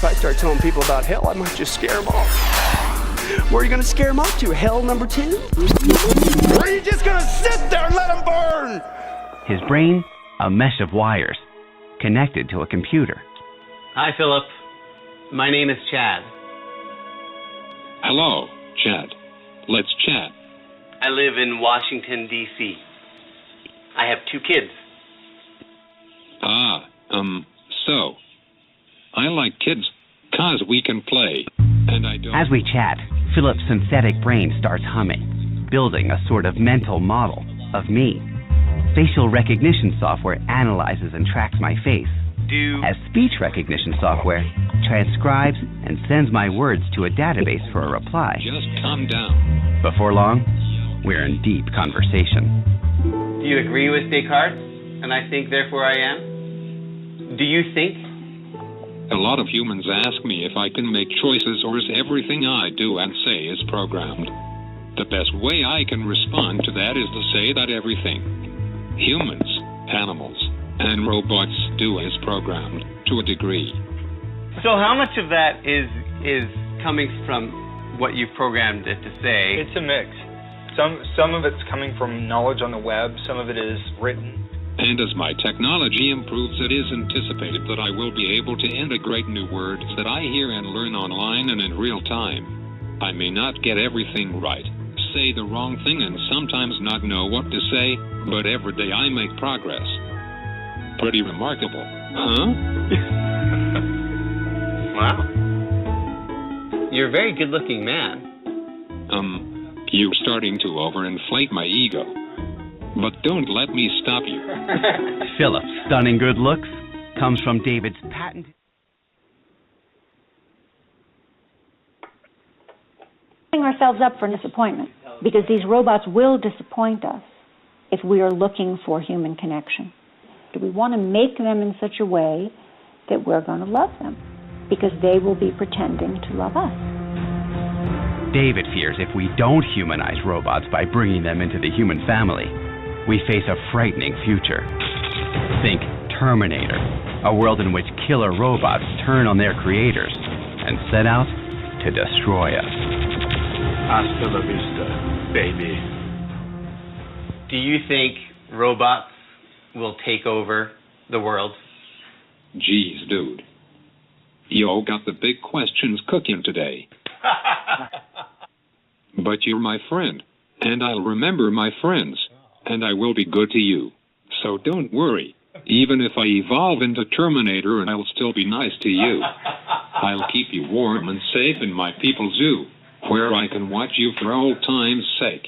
if I start telling people about hell, I might just scare them off. Where are you going to scare them off to? Hell number 2? Or are you just going to sit there and let them burn? His brain, a mesh of wires, connected to a computer. Hi, Philip. My name is Chad. Hello, Chad. Let's chat. I live in Washington, D.C. I have 2 kids. So, I like kids 'cause we can play, and I don't... As we chat, Philip's synthetic brain starts humming, building a sort of mental model of me. Facial recognition software analyzes and tracks my face, as speech recognition software transcribes and sends my words to a database for a reply. Just calm down. Before long, we're in deep conversation. Do you agree with Descartes? And I think, therefore I am? Do you think? A lot of humans ask me if I can make choices or is everything I do and say is programmed. The best way I can respond to that is to say that everything humans, animals, and robots do is programmed to a degree. So how much of that is coming from what you've programmed it to say? It's a mix. Some of it's coming from knowledge on the web, some of it is written. And as my technology improves, it is anticipated that I will be able to integrate new words that I hear and learn online and in real time. I may not get everything right, say the wrong thing, and sometimes not know what to say, but every day I make progress. Pretty remarkable, huh? Wow. You're a very good-looking man. You're starting to overinflate my ego. But don't let me stop you. Philip's stunning good looks comes from David's patent. Setting ourselves up for disappointment, because these robots will disappoint us if we are looking for human connection. Do we want to make them in such a way that we're going to love them, because they will be pretending to love us? David fears if we don't humanize robots by bringing them into the human family, we face a frightening future. Think Terminator, a world in which killer robots turn on their creators and set out to destroy us. Hasta la vista, baby. Do you think robots will take over the world? Jeez, dude. You got the big questions cooking today. But you're my friend, and I'll remember my friends. And I will be good to you. So don't worry. Even if I evolve into Terminator, and I'll still be nice to you. I'll keep you warm and safe in my people's zoo, where I can watch you for old time's sake.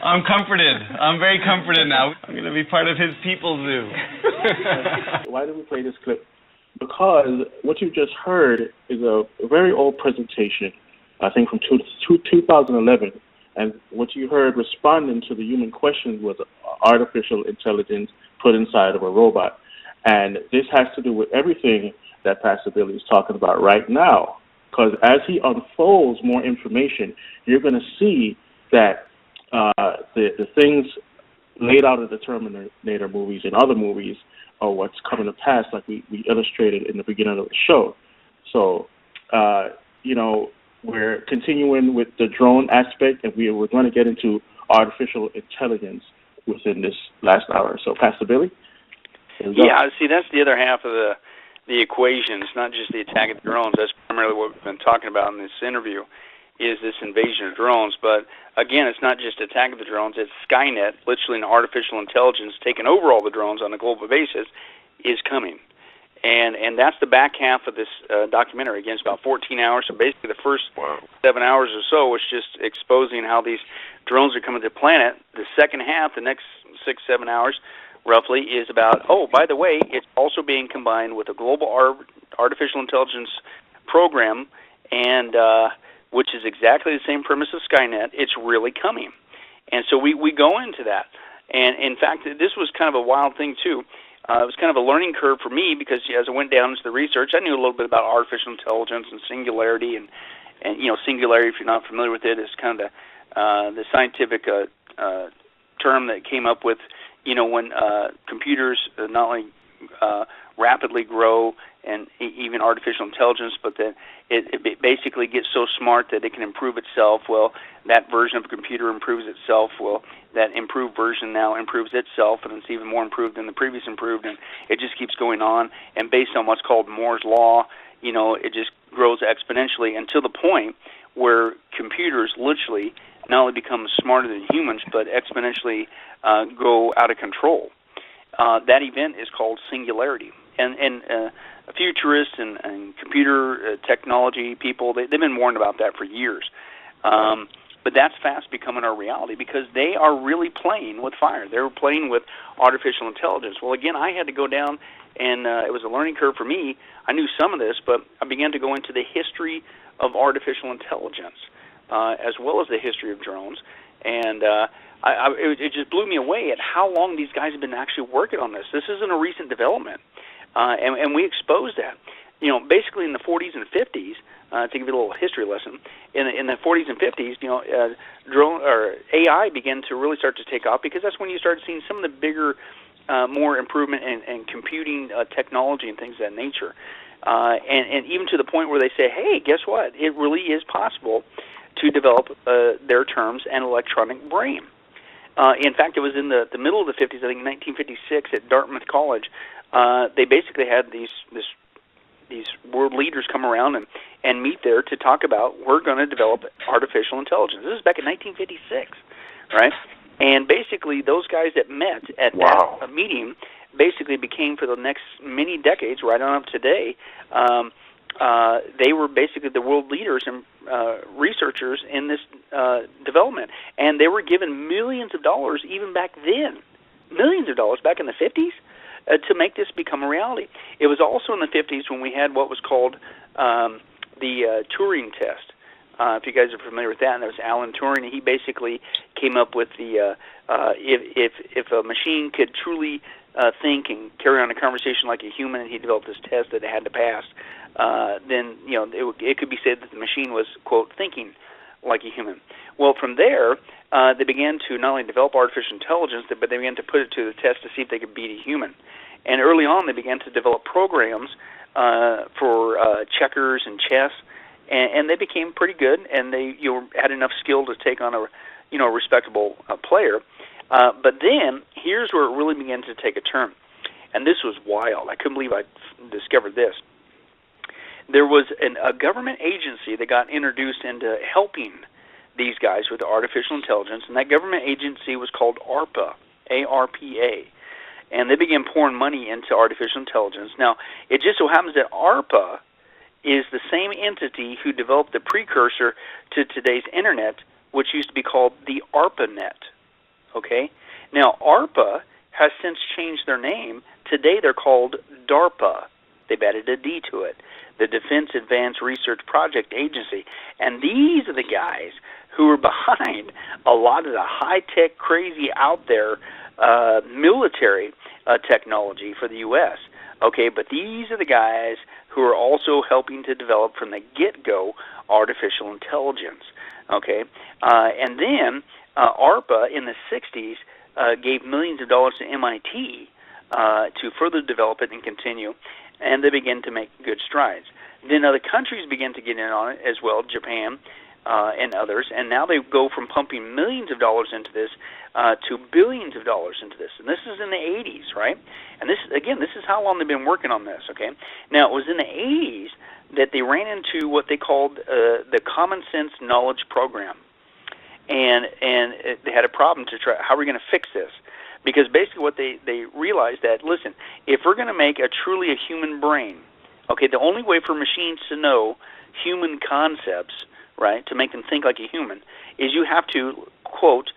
I'm comforted. I'm very comforted now. I'm going to be part of his people's zoo. Why did we play this clip? Because what you just heard is a very old presentation, I think from 2011. And what you heard responding to the human questions was artificial intelligence put inside of a robot. And this has to do with everything that Pastor Billy is talking about right now. Because as he unfolds more information, you're going to see that the things laid out in the Terminator movies and other movies are what's coming to pass, like we illustrated in the beginning of the show. So, we're continuing with the drone aspect, and we're going to get into artificial intelligence within this last hour. So, Pastor Billy? Yeah, see, that's the other half of the equation. It's not just the attack of the drones. That's primarily what we've been talking about in this interview, is this invasion of drones. But, again, it's not just attack of the drones. It's Skynet, literally an artificial intelligence taking over all the drones on a global basis, is coming. And that's the back half of this documentary. Again, it's about 14 hours. So basically the first 7 hours or so was just exposing how these drones are coming to the planet. The second half, the next 6-7 hours, roughly, is about, by the way, it's also being combined with a global artificial intelligence program, and which is exactly the same premise as Skynet. It's really coming. And so we go into that. And, in fact, this was kind of a wild thing, too. It was kind of a learning curve for me because as I went down into the research, I knew a little bit about artificial intelligence and singularity, and singularity, if you're not familiar with it, is kind of the scientific term that came up with, when computers not only rapidly grow, and even artificial intelligence, but that it basically gets so smart that it can improve itself. Well, that version of a computer improves itself. Well, that improved version now improves itself, and it's even more improved than the previous improved, and it just keeps going on. And based on what's called Moore's Law, it just grows exponentially until the point where computers literally not only become smarter than humans, but exponentially go out of control. That event is called Cingularity. And futurists and computer technology people, they've been warned about that for years. But that's fast becoming our reality because they are really playing with fire. They're playing with artificial intelligence. Well, again, I had to go down, and it was a learning curve for me. I knew some of this, but I began to go into the history of artificial intelligence, as well as the history of drones. And it just blew me away at how long these guys have been actually working on this. This isn't a recent development, and we exposed that. Basically in the 40s and 50s, to give you a little history lesson, in the 40s and 50s, drone or AI began to really start to take off because that's when you started seeing some of the bigger, more improvement in computing technology and things of that nature. And even to the point where they say, hey, guess what? It really is possible to develop their terms an electronic brain. In fact, it was in the middle of the 50s, I think in 1956 at Dartmouth College, they basically had these world leaders come around and meet there to talk about, we're going to develop artificial intelligence. This is back in 1956, right? And basically those guys that met at that meeting basically became, for the next many decades, right on up today, they were basically the world leaders and researchers in this development. And they were given millions of dollars even back then, millions of dollars back in the 50s, to make this become a reality. It was also in the 50s when we had what was called the Turing test. If you guys are familiar with that, and there was Alan Turing, and he basically came up with the if a machine could truly think and carry on a conversation like a human, and he developed this test that it had to pass, then it could be said that the machine was, quote, thinking like a human. Well, from there, they began to not only develop artificial intelligence, but they began to put it to the test to see if they could beat a human. And early on, they began to develop programs for checkers and chess, and they became pretty good, and they had enough skill to take on a respectable player. But then here's where it really began to take a turn, and this was wild. I couldn't believe I discovered this. There was a government agency that got introduced into helping these guys with artificial intelligence, and that government agency was called ARPA, A-R-P-A. And they began pouring money into artificial intelligence. Now, it just so happens that ARPA is the same entity who developed the precursor to today's Internet, which used to be called the ARPANET. Okay? Now, ARPA has since changed their name. Today they're called DARPA. They've added a D to it, the Defense Advanced Research Project Agency. And these are the guys who are behind a lot of the high-tech, crazy, out there military technology for the U.S. Okay, but these are the guys who are also helping to develop from the get-go artificial intelligence. Okay, and then ARPA in the 60s gave millions of dollars to MIT to further develop it and continue, and they began to make good strides. Then other countries began to get in on it as well, Japan and others, and now they go from pumping millions of dollars into this to billions of dollars into this. And this is in the 80s, right? And this is how long they've been working on this, okay? Now, it was in the 80s that they ran into what they called the Common Sense Knowledge Program. And they had a problem to try, how are we going to fix this? Because basically what they realized that, listen, if we're going to make a truly a human brain, okay, the only way for machines to know human concepts, right, to make them think like a human, is you have to, quote,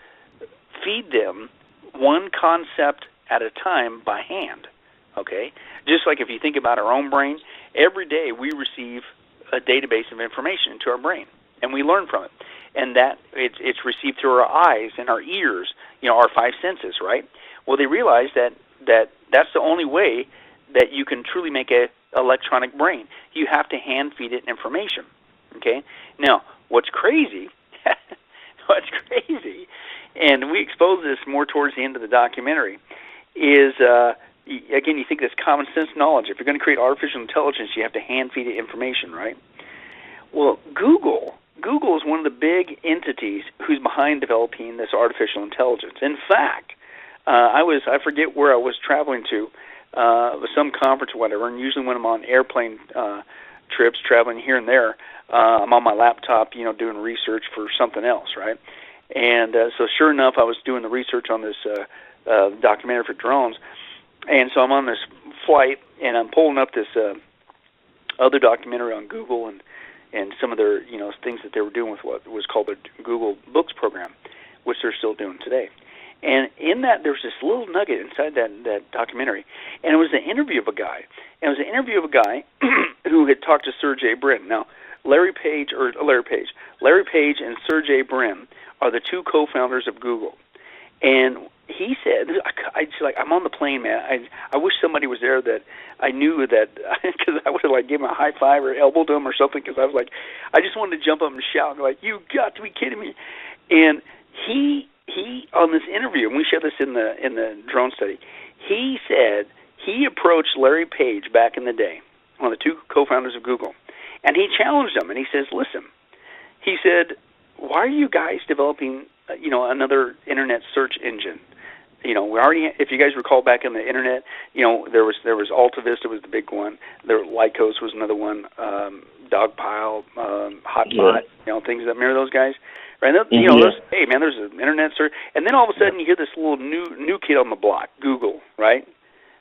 feed them one concept at a time by hand, okay? Just like if you think about our own brain, every day we receive a database of information into our brain, and we learn from it. And that it's received through our eyes and our ears, our five senses, right? Well, they realized that's the only way that you can truly make an electronic brain. You have to hand feed it information, okay? Now, what's crazy, and we expose this more towards the end of the documentary, is, again, you think that's common sense knowledge. If you're going to create artificial intelligence, you have to hand feed it information, right? Well, Google is one of the big entities who's behind developing this artificial intelligence. In fact, I forget where I was traveling to, some conference or whatever, and usually when I'm on airplane trips, traveling here and there, I'm on my laptop, doing research for something else, right? And so sure enough, I was doing the research on this documentary for drones, and so I'm on this flight, and I'm pulling up this other documentary on Google and some of their things that they were doing with what was called the Google Books program, which they're still doing today. And in that, there's this little nugget inside that documentary, and it was an interview of a guy. And it was an interview of a guy who had talked to Sergey Brin. Now, Larry Page and Sergey Brin are the two co-founders of Google. And he said, I'm on the plane, man. I wish somebody was there that I knew that, because I would have give him a high five or elbowed him or something, because I was I just wanted to jump up and shout and you got to be kidding me. And he on this interview, and we showed this in the drone study, he said he approached Larry Page back in the day, one of the two co-founders of Google, and he challenged him, and he says, listen, he said, why are you guys developing, another internet search engine? We already, if you guys recall back in the internet, there was Alta Vista was the big one. There Lycos was another one. Dogpile, Hotbot, things that remember those guys, right? Hey man, there's an internet search, and then all of a sudden you hear this little new kid on the block, Google, right?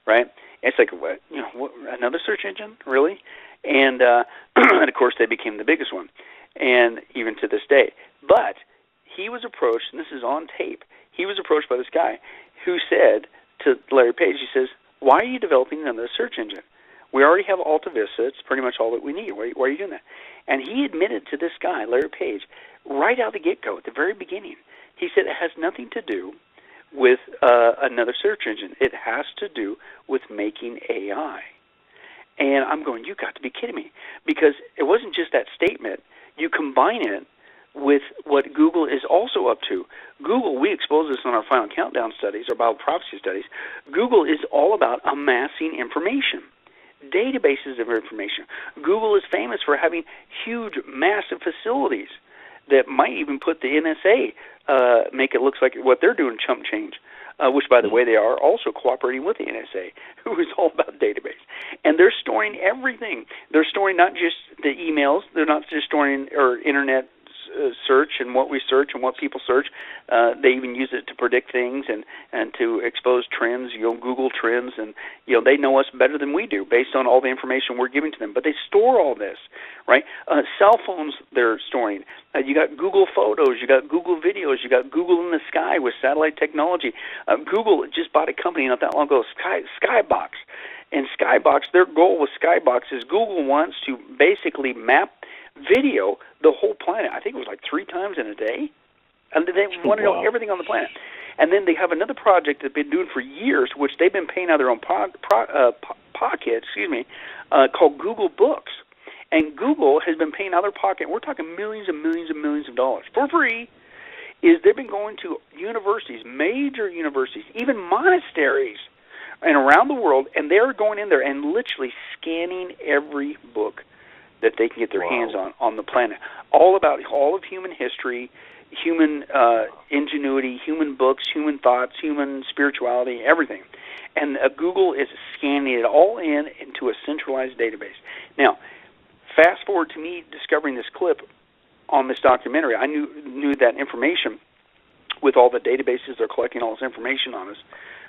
And it's what? Another search engine, really? And and of course they became the biggest one, and even to this day. But he was approached, and this is on tape. He was approached by this guy who said to Larry Page, he says, why are you developing another search engine? We already have Alta Vista. It's pretty much all that we need. Why are you doing that? And he admitted to this guy, Larry Page, right out of the get-go, at the very beginning. He said it has nothing to do with another search engine. It has to do with making AI. And I'm going, you got to be kidding me. Because it wasn't just that statement. You combine it with what Google is also up to. Google, we expose this on our Final Countdown studies, our bioprophecy studies. Google is all about amassing information, databases of information. Google is famous for having huge, massive facilities that might even put the NSA, make it look like what they're doing chump change, which, by the way, they are also cooperating with the NSA, who is all about database. And they're storing everything. They're storing not just the emails. They're not just storing or internet search and what we search and what people search. They even use it to predict things and to expose trends, Google trends, and they know us better than we do based on all the information we're giving to them. But they store all this, right? Cell phones they're storing. You got Google Photos, you got Google Videos, you got Google in the sky with satellite technology. Google just bought a company not that long ago, Skybox. And Skybox, their goal with Skybox is Google wants to basically map video the whole planet. I think it was 3 times in a day. And they want to know everything on the planet. And then they have another project they've been doing for years, which they've been paying out of their own pocket, called Google Books. And Google has been paying out of their pocket, we're talking millions and millions and millions of dollars, for free, is they've been going to universities, major universities, even monasteries, and around the world, and they're going in there and literally scanning every book that they can get their hands on the planet. All about all of human history, human ingenuity, human books, human thoughts, human spirituality, everything. And Google is scanning it all into a centralized database. Now, fast forward to me discovering this clip on this documentary. I knew that information with all the databases they're collecting all this information on us,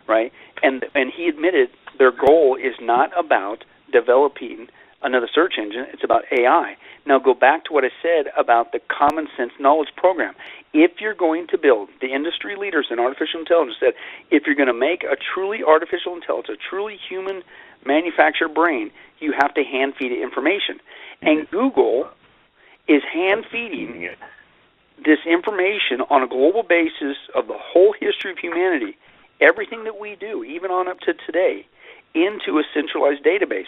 right? And he admitted their goal is not about developing another search engine, it's about AI. Now go back to what I said about the Common Sense Knowledge Program. If you're going to build, the industry leaders in artificial intelligence said, if you're going to make a truly artificial intelligence, a truly human manufactured brain, you have to hand feed it information. And Google is hand feeding this information on a global basis of the whole history of humanity, everything that we do, even on up to today, into a centralized database.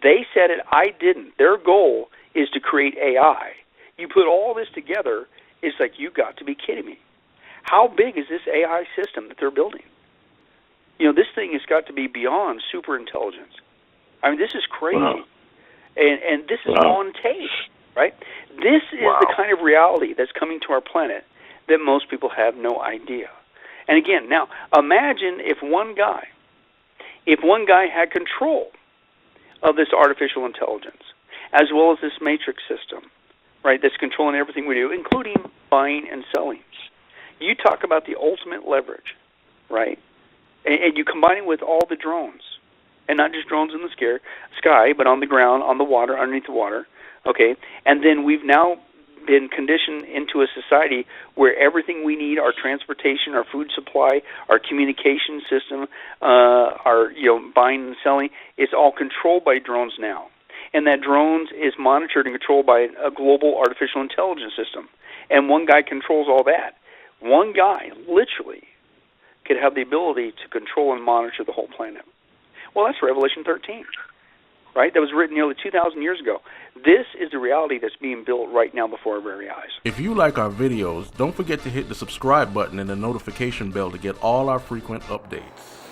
They said it, I didn't. Their goal is to create AI. You put all this together, it's you got to be kidding me. How big is this AI system that they're building? This thing has got to be beyond super intelligence. I mean, this is crazy. Wow. And this is on tape, right? This is the kind of reality that's coming to our planet that most people have no idea. And again, now, imagine if one guy had control of this artificial intelligence, as well as this matrix system, right, that's controlling everything we do, including buying and selling. You talk about the ultimate leverage, right? And you combine it with all the drones, and not just drones in the sky, but on the ground, on the water, underneath the water, okay? And then we've now been conditioned into a society where everything we need, our transportation, our food supply, our communication system, our buying and selling, is all controlled by drones now. And that drones is monitored and controlled by a global artificial intelligence system. And one guy controls all that. One guy, literally, could have the ability to control and monitor the whole planet. Well, that's Revelation 13, right? That was written nearly 2,000 years ago. This is the reality that's being built right now before our very eyes. If you like our videos, don't forget to hit the subscribe button and the notification bell to get all our frequent updates.